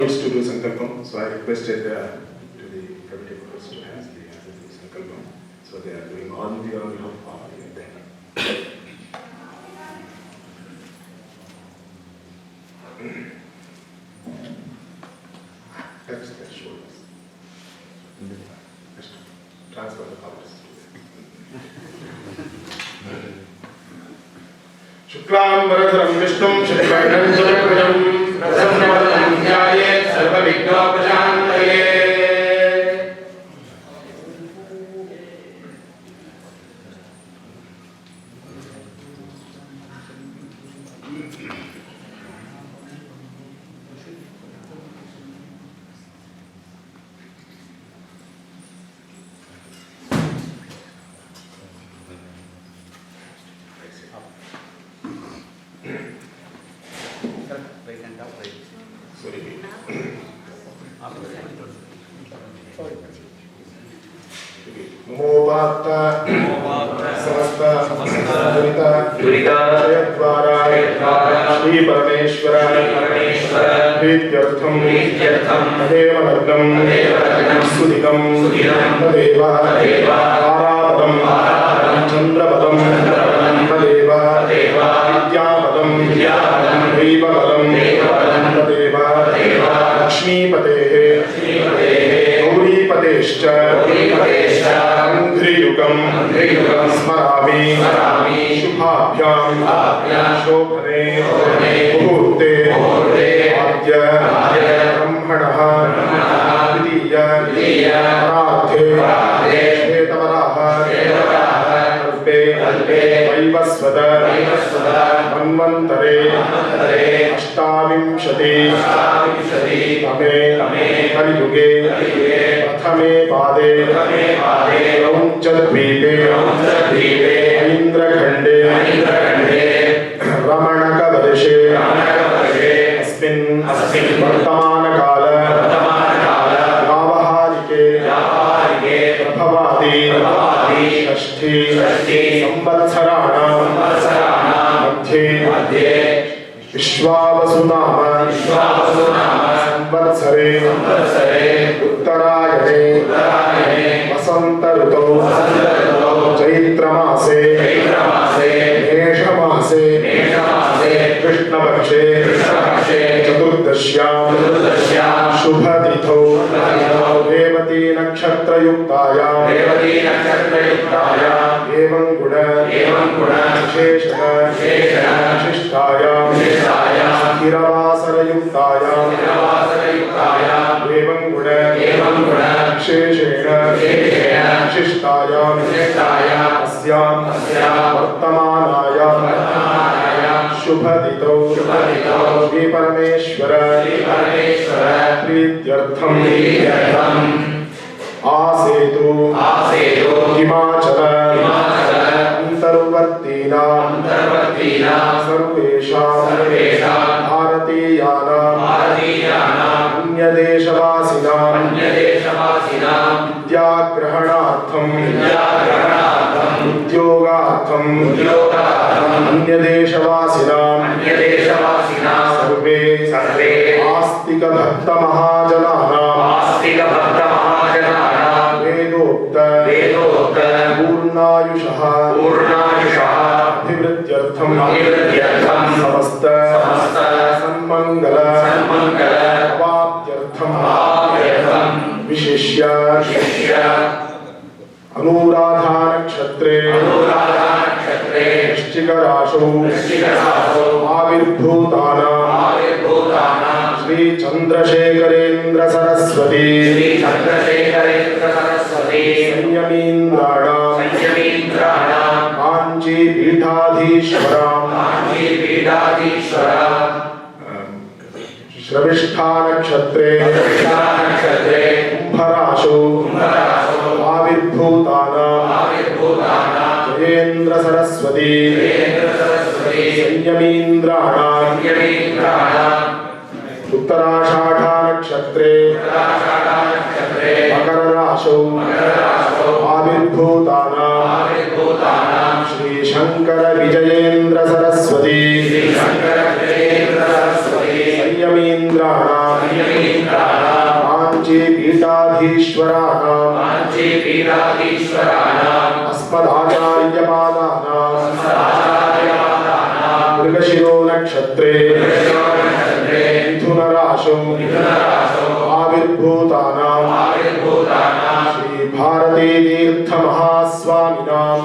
To do Sankalpam, so I requested to the committee members to have the Sankalpam. So they are doing all the on behalf of them. That's the shoulders. Just transfer the powers. Shuklam Varadharam Vishnum Shrivarnam Chaturbhujam Prasannavadhanam Dhyayeet Sarvavignopashantayet. Shri परमेश्वर प्रीत्यर्थम तदेव लग्नं सुदिनं तदेव आराधनं चंद्रपदं तदेव विद्यापदं दैवपदं तदेव लक्ष्मीपतेः गौरीपतेश्च अंघ्रियुगं स्मरामि शुभाभ्यां शोभने मुहूर्ते आद्य ब्रह्मणः द्वितीय परार्धे श्वेतवराह कल्पे वैवस्वत मन्वन्तरे अष्टाविंशति तमे कलियुगे प्रथमे पादे क्रौञ्चद्वीपे ऐन्द्रखण्डे रमणकवर्षे अस्मिन् वर्तमानकाल व्यावहारिके प्रभवादि षष्ठी संवत्सराणां मध्ये विश्वावसुनाम संवत्सरे उत्तरायणे वसंत ऋतौ चैत्रमासे मेषमासे कृष्णपक्षे चतुर्दश्यां शुभतिथौ रेवती नक्षत्रयुक्तायां एवं गुण विशेषण विशिष्टायां स्थिरवासरयुक्तायां एवं गुण विशेषेण विशिष्टायां अस्यां वर्तमानायां शुभतिथौ श्री परमेश्वर प्रीत्यर्थम आसेतु हिमाचल अंतर्वर्तीनां सर्वेषां भारतीयानां अन्यदेशवासिनां विद्याग्रहणार्थं उद्योगार्थं अन्यदेशवासिनां सर्वे आस्तिकभक्तमहाजनानां वेदोक्त पूर्णायुषः अभिवृद्ध्यर्थं समस्त सन्मंगल अवाप्त्यर्थं विशिष्य अनुराधा नक्षत्रे वृश्चिक राशौ आविर्भूतानां श्री चंद्रशेखरेन्द्र सरस्वती संयमीन्द्राणां कांची पीठाधीश्वरां श्रविष्ठा नक्षत्रे कुंभराशौ आविर्भूतानां जयेन्द्र सरस्वती संयमीन्द्राणां उत्तराषाढ़ा नक्षत्रे मकर राशौ आविर्भूतानां श्री शंकर विजयेन्द्र सरस्वती संयमीन्द्राणां काञ्चीपीठाधीश्वराणाम् अस्मदाचार्यपादानां मृगशिरो नक्षत्रे मिथुन राशौ आविर्भूतानां श्री भारती तीर्थ महास्वामिनां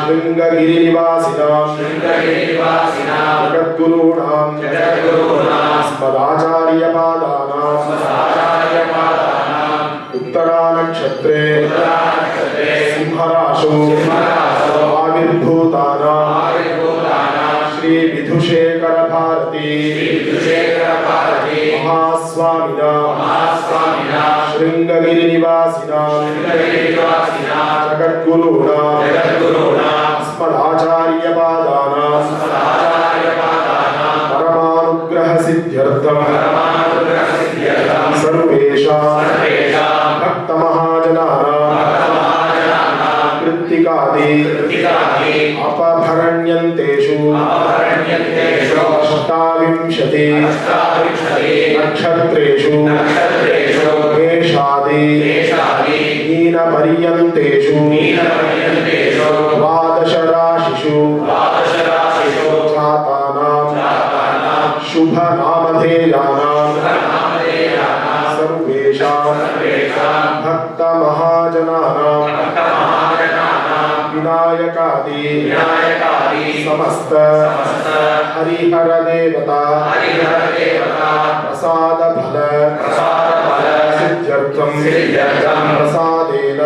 शृंगगिरिनिवासिनां जगद्गुरूणां अस्मदाचार्यपादानां उत्तरा नक्षत्रे सिंहराशौ आविर्भूतानां श्री विधुशेखर भारती महास्वामिनां शृंगगिरिनिवासिनां जगद्गुरूणां अस्मदाचार्यपादानां परमानुग्रह सिद्ध्यर्थं सर्वेषां भक्तमहाजनानां कृत्तिकादि अपभरण्यन्तेषु अष्टाविंशति नक्षत्रेषु मेषादि मीनपर्यन्तेषु द्वादश राशिषु जातानां शुभनामधेयानां सर्वेषां भक्तमहाजनानां विनायकादि समस्त हरिहर देवता प्रसाद फल सिद्ध्यर्थं प्रसादेन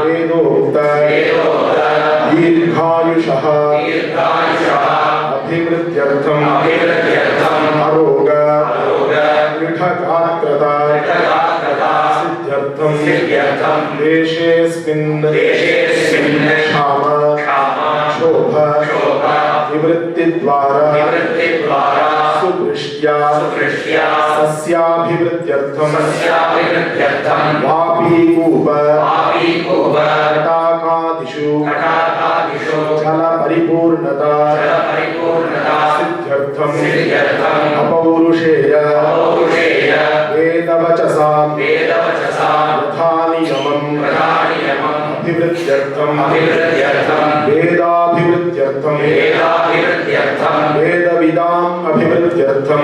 वेदोक्त दीर्घायुषः अभिवृद्ध्यर्थं आरोग पृथगात्रता सिद्ध्यर्थं देशेऽस्मिन् क्षाम शोभ निवृत्तिद्वारा सुदृष्ट्या सस्याभिवृद्ध्यर्थं वापीकूप तटाकादिषु जलपरिपूर्णता सिद्ध्यर्थं अपौरुषेय वेदवचसां यथानियमम् अभिवृद्ध्यर्थं वेदाभिवृद्ध्यर्थं वेदविदाम् अभिवृद्ध्यर्थं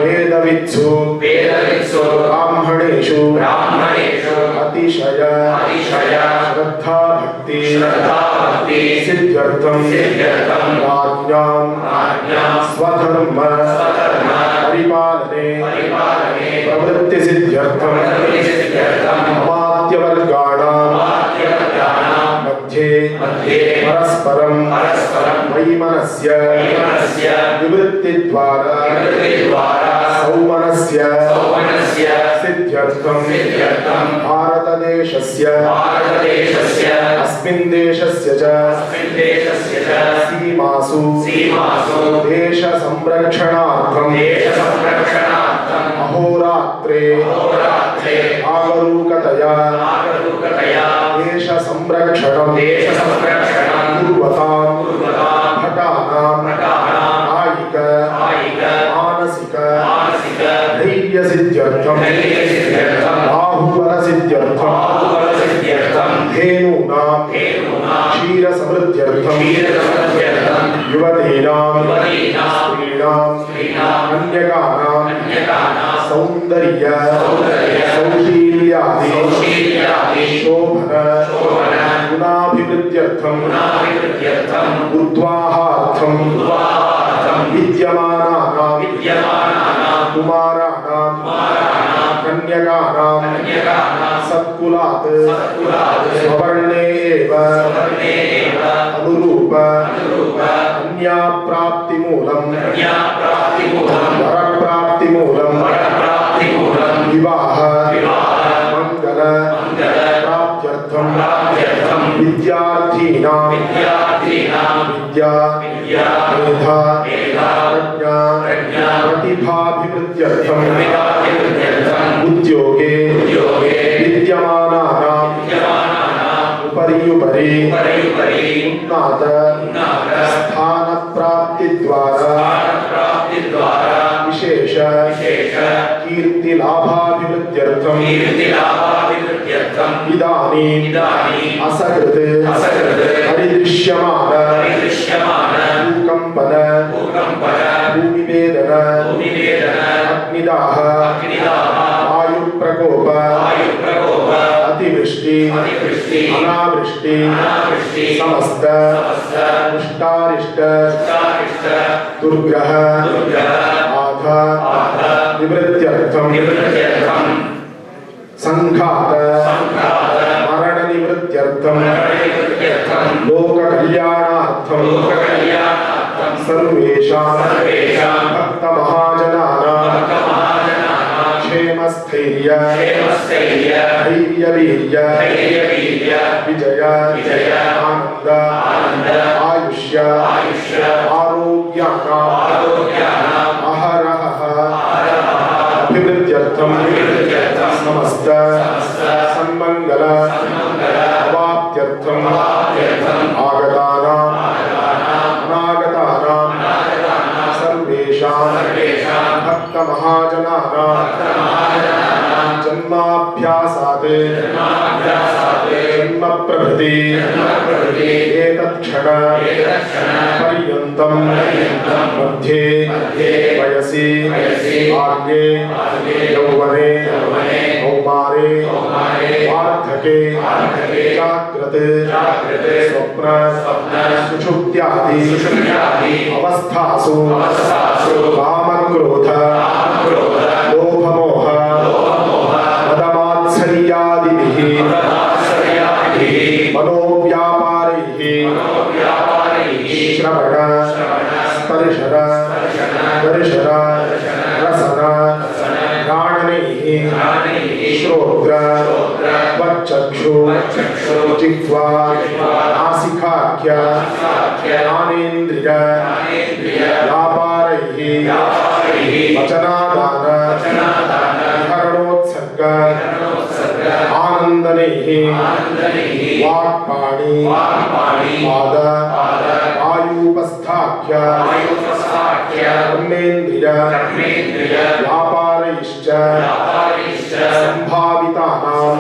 वेदवित्सु ब्राह्मणेषु अतिशय श्रद्धा भक्ति सिद्ध्यर्थं राज्ञां स्वधर्म परिपालने प्रवृत्ति सिद्ध्यर्थं अमात्यवर्गाणां मध्ये परस्परं वैमनस्य निवृत्तिद्वारा सौमनस्य सिद्ध्यर्थं भारतदेशस्य अस्मिन् देशस्य च सीमासु देश संरक्षणार्थं अहोरात्रे आगरूकतया देश संरक्षणं कुर्वतां भटानां कायिक मानसिक धैर्य सिद्ध्यर्थं बाहुबल सिद्ध्यर्थं धेनूनां क्षीर समृद्ध्यर्थं युवतीनां स्त्रीणां कन्यकानां सौन्दर्य सौशील्यादि शोभन गुणाभिवृद्ध्यर्थं ऊर्ध्वाहार्थं विद्यमानानां कुमाराणां कन्यकानां सत्कुलात् स्ववर्णे एव अनुरूप अन्याप्राप्तिमूलं वरप्राप्तिमूलं विवाह मंगल प्राप्त्यर्थं विद्यार्थीनां विद्या मेधा प्रज्ञा प्रतिभाभिवृद्ध्यर्थं उद्योगे विद्यमानानां उपरि उन्नत स्थान प्राप्ति द्वारा विशेष कीर्तिलाभाभिवृद्ध्यर्थम् इदानीम् असकृत् परिदृश्यमान भूकम्पन भूमिवेदन अग्निदाह वायुप्रकोप अतिवृष्टि अनावृष्टि समस्त दुष्टारिष्ट दुर्ग्रह आघात निवृत्त्यर्थम् संघात मरण निवृत्त्यर्थम् लोककल्याणार्थम् सर्वेषां भक्तमहाजनानां क्षेमस्थैर्य धैर्यवीर्य विजय आनंद आयुष्य आरोग्यानाम् अहरहः अभिवृद्ध्यर्थम् समस्त सन्मंगल अवाप्त्यर्थम् आगतानाम् अनागतानां सर्वेषां भक्तमहाजनानां जन्माभ्यासात् जन्म प्रभृति एतत्क्षण पर्यन्तं मध्ये वयसि आग्ने यौवने कौमारे वार्धके जाग्रत् स्वप्न सुषुप्त्यादि अवस्थासु कामक्रोध लोभमोह मदमात्सर्यादिभिः मनोव्यापारैः श्रवण स्पर्शन दर्शन रसन घ्राणनैः श्रोत्र त्वच्चक्षु जिह्वा नासिकाख्य ज्ञानेन्द्रिय व्यापारैः वचनादान विहरणोत्सर्ग आनन्दनैः वाक्पाणि पाद वायुपस्थाख्य कर्मेन्द्रिय व्यापारैश्च संभावितानां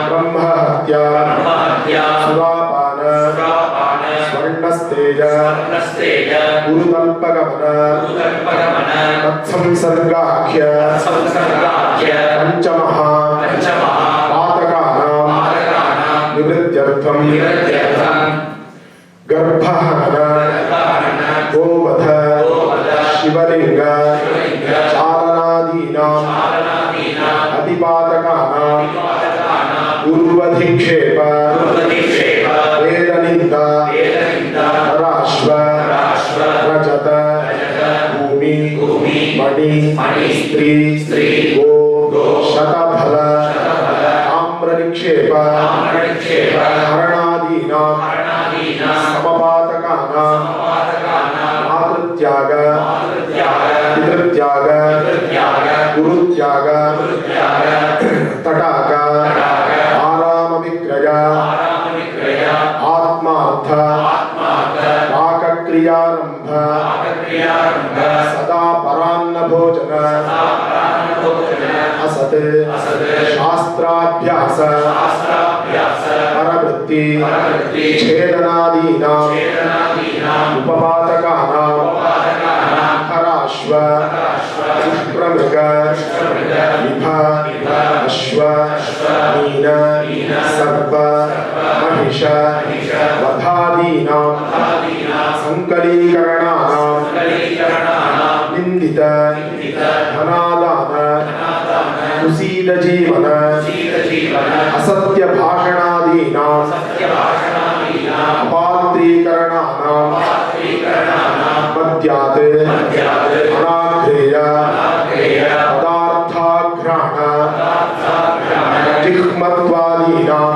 ब्रह्महत्या सुरापान स्वर्णस्तेज गुरुतल्पगमन तत्संसर्गाख्य पंचमः पातकानां निवृत्त्यर्थम् गर्भहनन गोवध शिवलिंग चालनादीनां अतिपातकानां उर्वधिक्षेप वेदनिन्दा राश्व रजत भूमि मणि स्त्री गो शतफल आम्रनिक्षेप हरणादीनां समपातकानां मातृत्याग पितृत्याग गुरुत्याग तटाक आरामविक्रय आत्मार्थ पाकक्रियारम्भ सदा परान्न भोजन असत् शास्त्राभ्यास परवृत्ति छेदनादीनां उपपातकानां हराश्व पुष्प्रमृग विभ अश्व मीन सर्प महिष वधादीनां संकलीकरणानां निन्दित धनादान कुसीद जीवन असत्य भाषणादीनां अपात्रीकरणानां मद्यात् अनाग्रेय पदार्थाघ्राण जिह्मत्वादीनां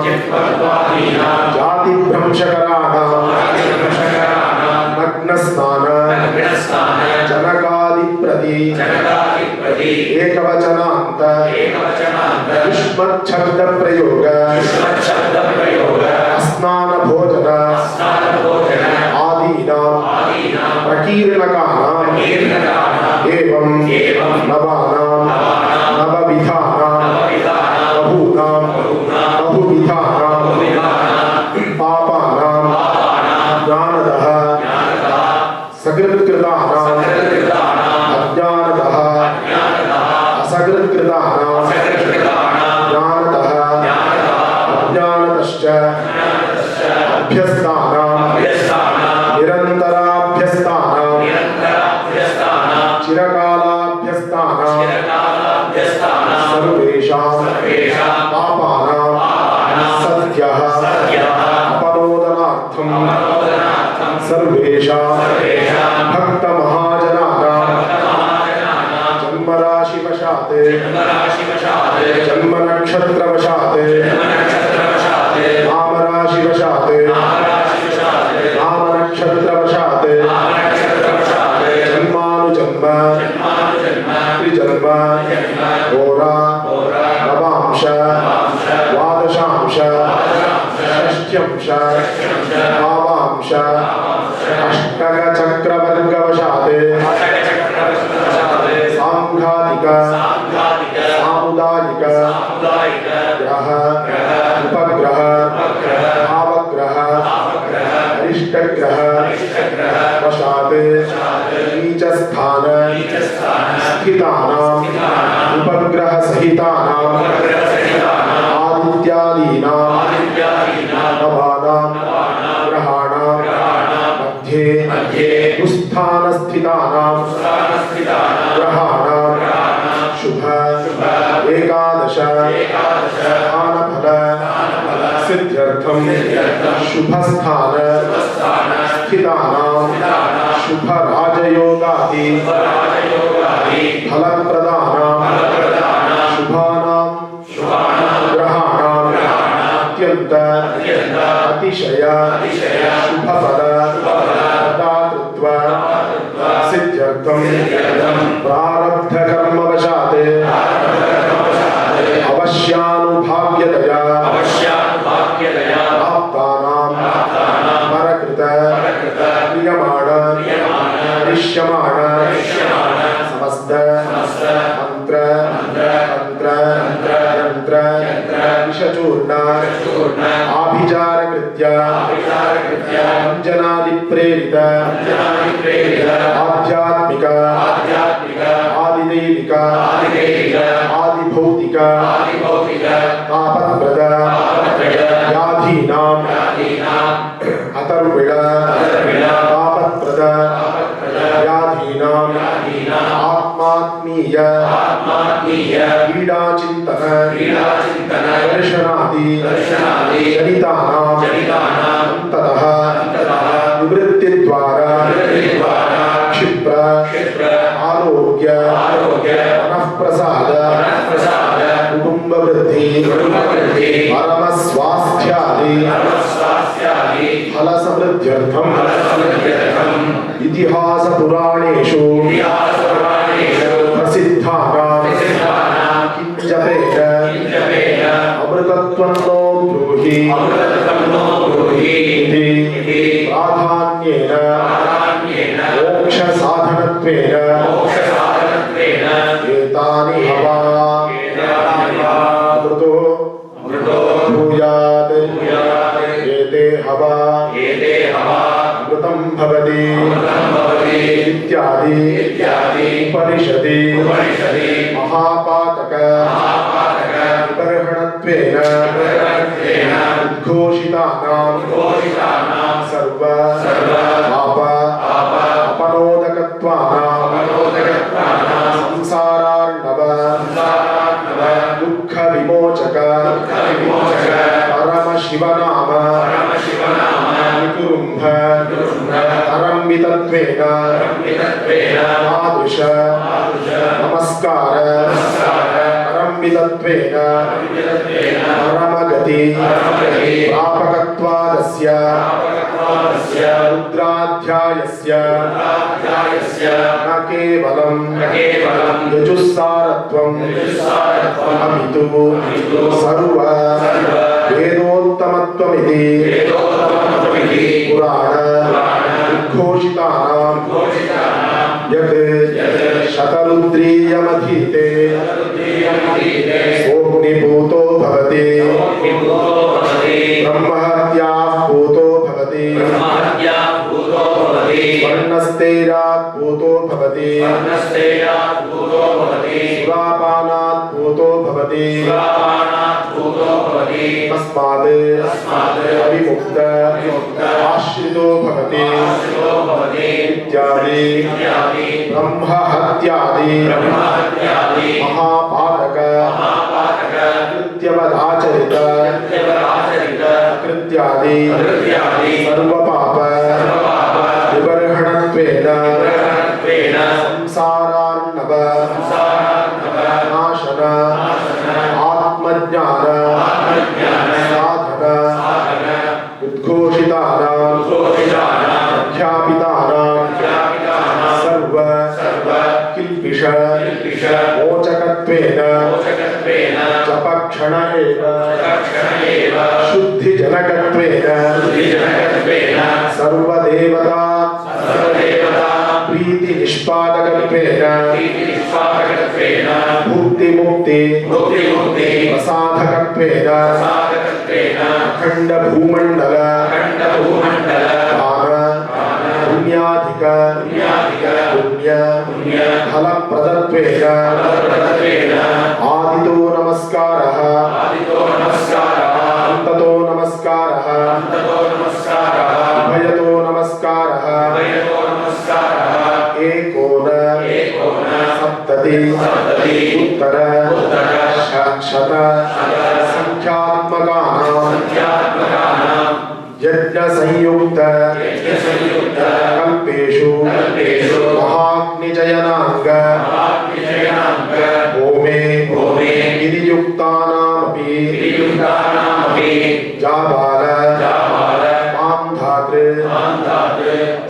जातिभ्रंशकराणां नग्नस्नान जनकादिप्रति एकवचनान्त युष्मच्छब्द प्रयोग अस्नान भोजन आदीनां प्रकीर्णकानां एवं सकृत्कृतानां अज्ञानतः असकृत्कृतानां ज्ञानतः अज्ञानतश्च अभ्यस्तानां निरन्तराभ्यस्तानां चिरकालाभ्यस्तानां सर्वेषां पापानां सद्यः अपनोदनार्थं सर्वेषां भक्तमहाजनानां जन्मराशिवशात् जन्मनक्षत्रवशात् नामराशिवशात् नामनक्षत्रवशात् जन्मानुजन्म त्रिजन्म होरा नवांश द्वादशांश षष्ठ्यंश भावांश अष्टकचक्रवर्गवशात् सांघातिक सामुदायिक ग्रह उपग्रह भावग्रह अरिष्टग्रह वशात् नीचस्थान स्थितानां उपग्रह सहितानां आदित्यादीनां नवानां ग्रहाणां मध्ये दुःस्थानस्थितानां ग्रहाणां शुभ एकादश स्थानफल सिद्ध्यर्थं शुभस्थान स्थितानां शुभराजयोगादि फलप्रदानां शुभानां ग्रहाणां अत्यंत अतिशय शुभफल प्रदातृत्व सिद्ध्यर्थं प्रारब्धकर्मवशात् अवश्यानुभाव्यतया प्राप्तानां परकृत क्रियमाण दृश्यमाण समस्त मंत्र तंत्र यंत्र विषचूर्ण आभिचार कृत्य अंजनादि प्रेरित आध्यात्मिक आदिदैविक आदिभौतिक तापत्रद व्याधीनां अतर्विण तापत्रद व्याधीनां आत्मात्मीय पीडाचिंतन दर्शनादि जनितानां ततः निवृत्तिद्वारा क्षिप्र आरोग्य मनःप्रसाद कुटुंब वृद्धि परम स्वास्थ्यादि फल समृद्ध्यर्थं इतिहास पुराणेषु प्रसिद्धानां किंजपेन अमृतत्वं नो ब्रूहि इति प्राधान्येन मोक्ष साधनत्वेन एतानि हवा अमृतो भूयात् एते हवा अमृतं भवति इत्यादि उपनिषदि महापातक विबर्हणत्वेन उद्घोषितानां सर्व पाप अपनोदकत्वानां संसारार्णव दुःख विमोचक परम शिवनाम निकुरुम्भ तरम्बितत्वेन तादृश नमस्कार तरम्बितत्वेन परमगति प्रापकत्वादस्य रुद्राध्यायस्य न केवलं यजुस्सारत्वम् अपितु सर्व वेदोत्तमत्वमिति पुराण उद्घोषितानां यत् शतरुद्रीयमधीते सोऽग्निभूतो भवति ब्रह्महत्याः भूतो भवति वर्णस्तेरा अन्नस्तेयात् पूतो भवति सुरापानात् पूतो भवति तस्मात् अविमुक्त आश्रितो भवति इत्यादि ब्रह्महत्यादि महापातक कृत्यवदाचरित कृत्यादि सर्वपाप विबर्हणत्वेन संसारार्णव नाशन आत्मज्ञान साधन उद्घोषितानां प्रख्यापितानां सर्व किल्बिष मोचकत्वेन जपक्षण एव शुद्धिजनकत्वेन सर्वदेवता प्रीतिनिष्पादकत्वेन भुक्तिमुक्ति प्रसाधकत्वेन अखण्ड भूमण्डल पुण्याधिक पुण्य फलप्रदत्वेन आदितो नमस्कारः अन्ततो नमस्कारः उभयतो नमस्कारः एकोन सप्तति उत्तर शत संख्यात्मकानां यज्ञ संयुक्त कल्पेषु महाग्निजयनांग होमे विधियुक्तानामपि जाबाल मामधातृ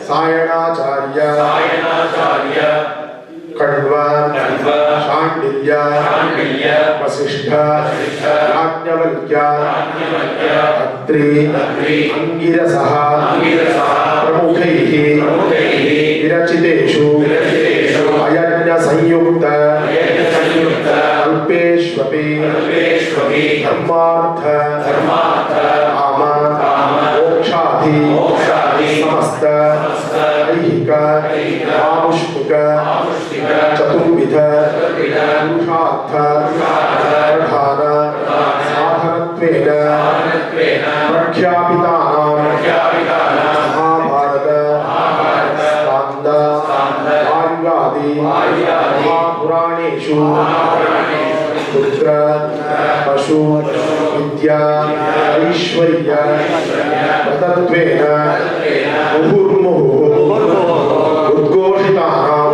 सायणाचार्य कण्व शाण्डिल्य वसिष्ठ याज्ञवल्क्य अत्रि अंगिरसः प्रमुखैः विरचितेषु अयज्ञ संयुक्त कल्पेष्वपि धर्मार्थ काम मोक्षादि समस्त ऐहिक आमुष्मिक चतुर्विध पुरुषार्थ प्रधान साधनत्वेन प्रख्यापितानां महाभारत स्कान्द आर्यादि महापुराणेषु पुत्र पशु विद्या ऐश्वर्य प्रदत्वेन मुहुर्मुहुः उद्घोषितानां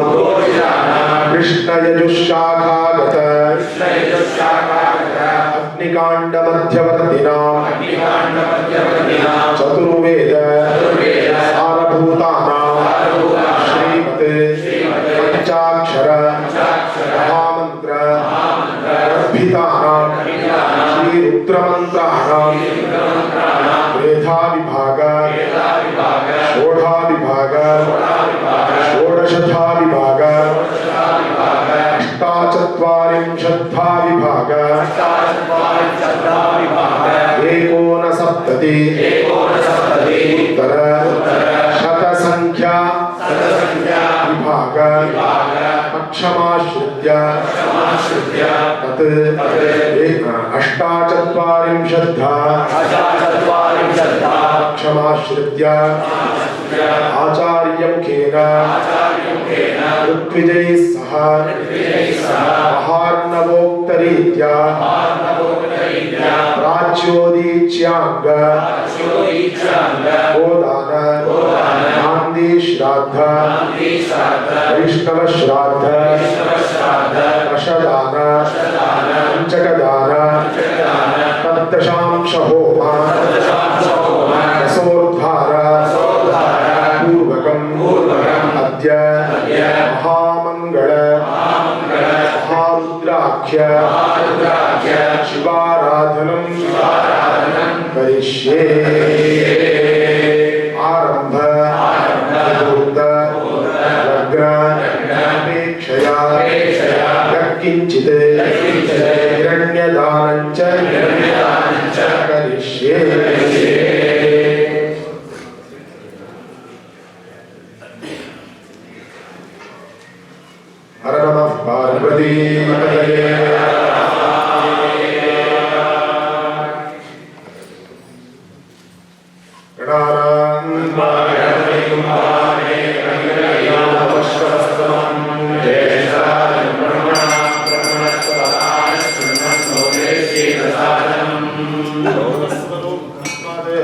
कृष्णयजुःशाखागत अग्निकाण्डमध्यवर्तिनां चतुर्वेद सारभूतानां श्रीमते पंचाक्षर महामन्त्र गर्भितानां श्रीरुद्रमन्त्राणां वेदाविभाग षोडशाविभाग षोडशधाविभाग अष्टाचत्वारिंशद्धाविभाग एकोनसप्तति उत्तर शतसंख्या विभाग पक्षमाश्रित्य तत् अष्टाचत्वारिंशद्धा पक्षमाश्रित्य आचार्यमुखेन ऋत्विजैः सह महार्णवोक्तरीत्या प्राच्योदीच्याङ्ग गोदान नान्दी श्राद्ध वैष्णव श्राद्ध दशदान पंचकदान तद्दशांश होम रसोद्धार पूर्वकम् अद्य महामंगल महारुद्राख्य शिवाराधनं करिष्ये। आरंभ मुहूर्त लग्न अपेक्षया यत्किंचित् हिरण्यदानं च करिष्ये। हर नमः पार्वतीपतये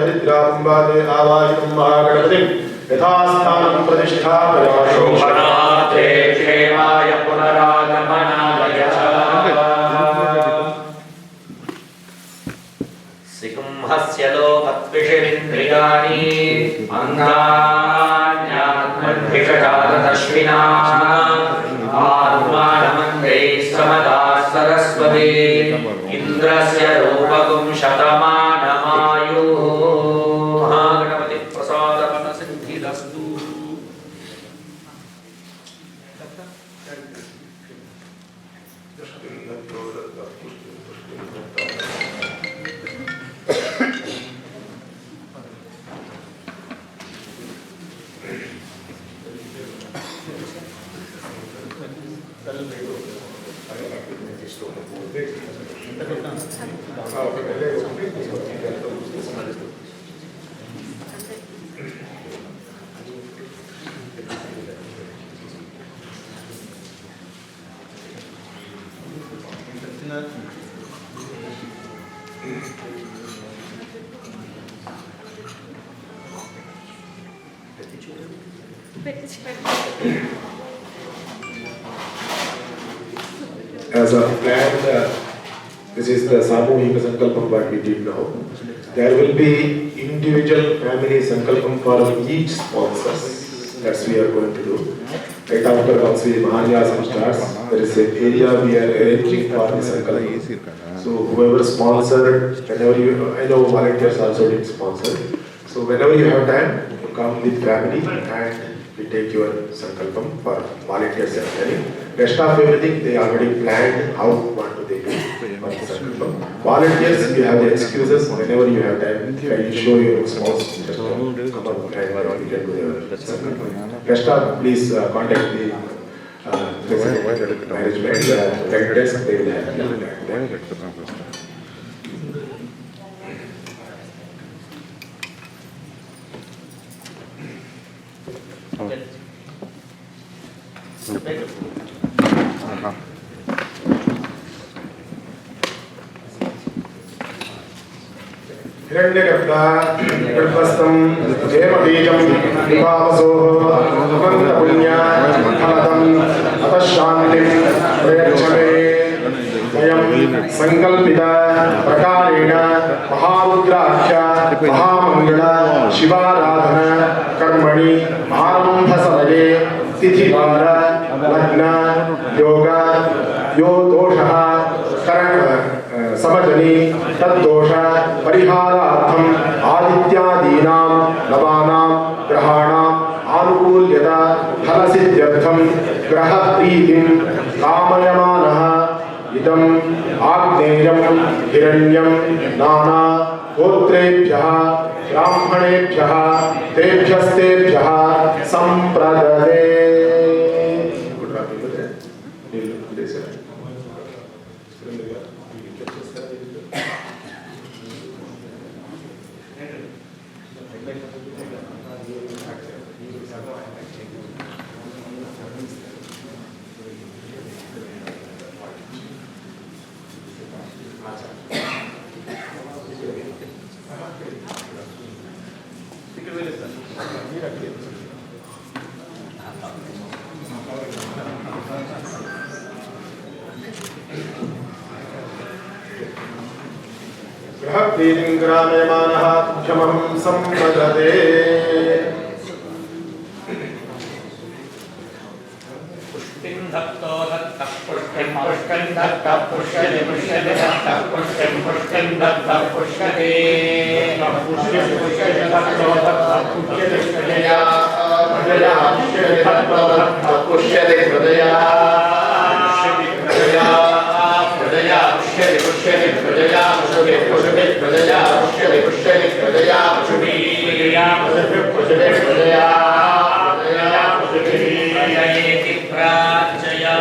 हरिद्राम्बादे आवाहितं महागणपतिं यथास्थानं प्रतिष्ठापयामि शोभनार्थे क्षेमाय पुनरागमनाय सिंहस्य लोकत्विषिरिन्द्रियाणि अङ्गान्यात्मद्भिषजातश्विना आत्मानमङ्गैः समदा सरस्वती इन्द्रस्य रूपगुं शतमानमायुः Mahaganapati प्रसादमनसिद्धिरस्तु As a plan, this is the Samuhika Sankalpam what we did now. There will be individual family Sankalpam for each sponsors. That's we are going to do. Right after once we Mahanyasam starts, there is an area we are arranging for the Sankalpam. So whoever sponsored, whenever you, I know volunteers also did sponsor. So whenever you have time, you come with family and we take your Sankalpam for volunteers and training. Rest of everything they already planned how what do they do for the Sankalpam. Volunteers, you have the excuses whenever you have time. Can you show your response? Just come up and we can do the Sankalpam. Rest of please contact the management, tech desk, they will have you. हिरण्यगर्भा गर्भस्थं जयमबीजं विभावसोः अनन्तपुण्या फलदम् अतः शान्तिं प्रयच्छमे वयं संकल्पित प्रकारेण महारुद्राख्य महामंगल शिवाराधन कर्मणि आरंभसमये तिथिवार लग्न योग यो दोषः करण समजनी तद्दोष परिहारार्थम आदित्यादीनां नवानां ग्रहाणां आनुकूल्यता फलसिद्ध्यर्थम ग्रह प्रीतिं कामयमानः इदम् आग्नेयं हिरण्यं नाना गोत्रेभ्यः ब्राह्मणेभ्यः तेभ्यस्तेभ्यः संप्रददे। ग्रहप्रीतिं ग्राम्यमानः क्षमं सम्पदते। पुष्टिं दत्तो दत्तः पुष्टिं पुष्टिं दत्तः पुष्यते पुष्यते दत्तः पुष्टिं पुष्टिं दत्तः पुष्यते पुष्टिं पुष्यते दत्तो दत्तः पुष्यते प्रजया प्रजया पुष्यते दत्तो दत्तः पुष्यते प्रजया प्रजया प्रजया पुष्यते पुष्यते प्रजया पुष्यते पुष्यते प्रजया पुष्यते पुष्यते प्रजया पुष्यते प्रजया पुष्यते प्रजया प्रजया पुष्यते प्रजयेति प्रार्थया।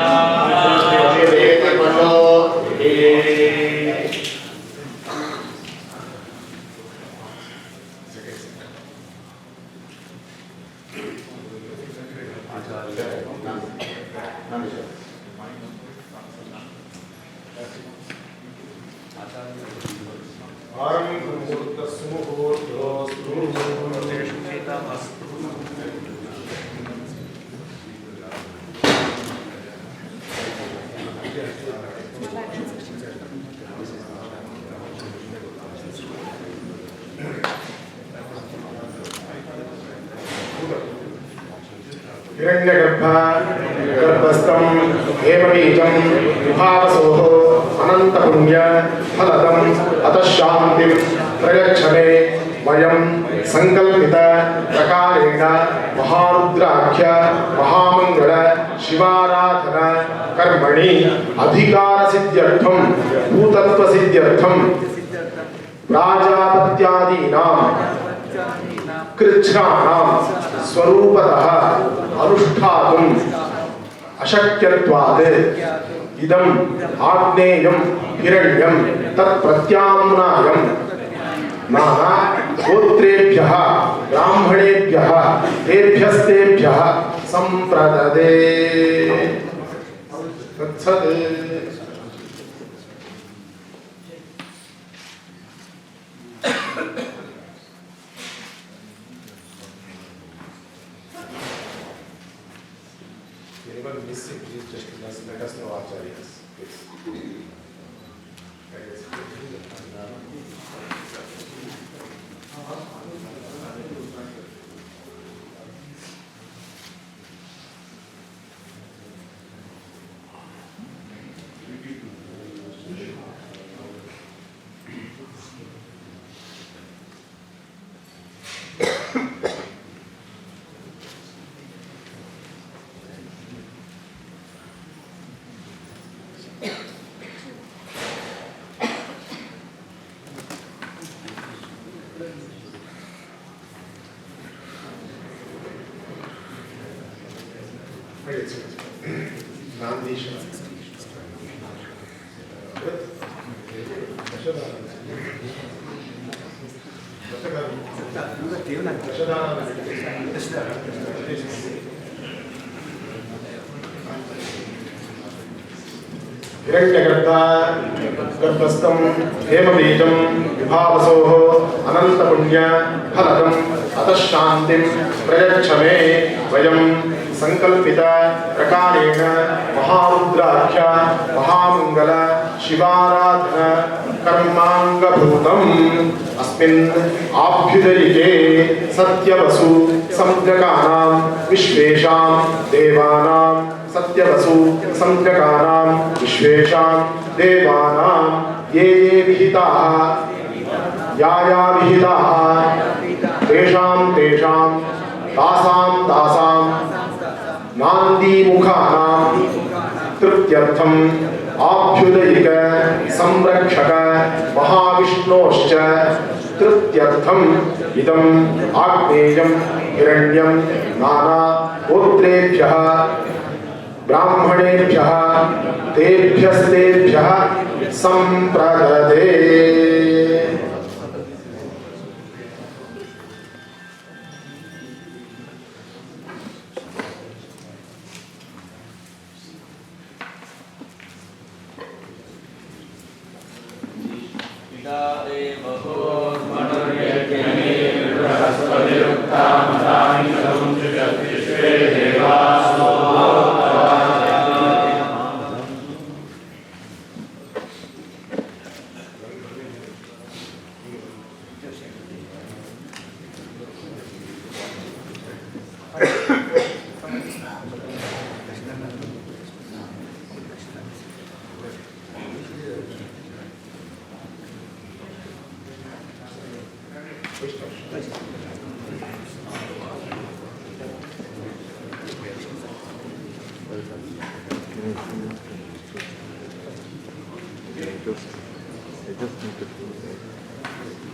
हिरण्यगर्भ गर्भस्थं हेमबीजं विभावसोः अनन्तपुण्य फलदम् अतः शान्तिं प्रयच्छमे वयं संकल्पित प्रकारेण महारुद्राख्य महामंगल शिवाराधना कर्मणि अधिकार सिद्ध्यर्थं भूतत्व सिद्ध्यर्थं प्राजापत्यादीनां कृच्छ्राणां स्वरूपतः अनुष्ठातुम् अशक्यत्वात् इदम् आग्नेयं हिरण्यं तत्प्रत्याम्नायं नाना गोत्रेभ्यः ब्राह्मणेभ्यः तेभ्यस्तेभ्यः संप्रददे तत्सत् anyone missing, please just let us know, Acharyas, please. गर्भस्थं हेमबीजं विभावसोः अनन्तपुण्य फलदम् अतः शान्तिं प्रयच्छमे वयं संकल्पित प्रकारेण महारुद्राख्य महामंगल शिवाराधना कर्मांगभूतम् अस्मिन् आभ्युदयिके सत्यवसु संज्ञकानां विश्वेषां देवानां सत्यवसु संज्ञकानां विश्वेषां देवानां ये ये विहिताः या विहिताः तेषां तेषां तासां तासां नान्दीमुखानां तृप्त्यर्थम् आभ्युदयिक संरक्षक महाविष्णोश्च तृप्त्यर्थम् इदम् आग्नेयं हिरण्यं नाना गोत्रेभ्यः ब्राह्मणेभ्यः तेभ्यस्तेभ्यः संप्रददे I just need to